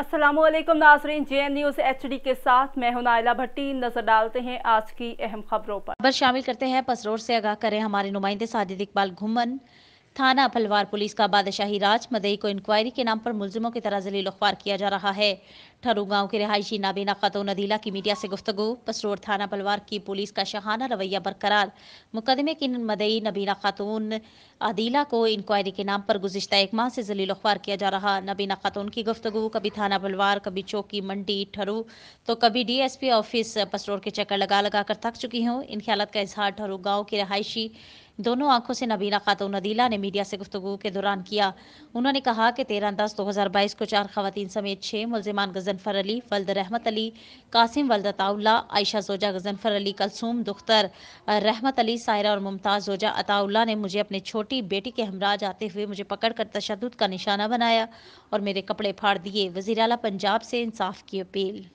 अस्सलाम वालेकुम नाज़रीन, JN न्यूज़ HD के साथ मैं हूं नाइला भट्टी। नजर डालते हैं आज की अहम खबरों पर। खबर शामिल करते हैं। पसरोर से आगाह करें हमारे नुमाइंदे साजिद इकबाल घुमन। थाना पलवार पुलिस का बादशाही राज मदई को इंक्वायरी के नाम पर मुलजिमों की तरह जलील ख्वार किया जा रहा है। ठरू गांव की रिहायशी नाबीना खातून अदीला की मीडिया से गुफ्तगू। पसरोर थाना पलवार की पुलिस का शहाना रवैया बरकरार। मुकदमे की मदई नबीना खातून अदीला को इंक्वायरी के नाम पर गुज़िश्ता एक माह से जलील ख्वार किया जा रहा। नबीना खातून की गुफ्तगू, कभी थाना पलवार, कभी चौकी मंडी ठरू तो कभी DSP ऑफिस पसरोर के चक्कर लगा लगा कर थक चुकी हूँ। इन ख्यालात का इजहार ठरू गाँव की रिहायशी दोनों आंखों से नबीना खातून अदीला ने मीडिया से गुफ्तगू के दौरान किया। उन्होंने कहा कि 13/10/2022 को 4 खवातीन समेत 6 मुल्जिमान गजनफर अली, वल्द रहमत अली, कासिम वल्द अताउल्ला, आयशा जोजा गजनफर अली, कलसूम दुख्तर रहमत अली, सायरा और मुमताज जोजा अताउल्ला ने मुझे अपनी छोटी बेटी के हमरा जाते हुए मुझे पकड़कर तशद्दुद का निशाना बनाया और मेरे कपड़े फाड़ दिए। वज़ीर आला पंजाब से इंसाफ की अपील।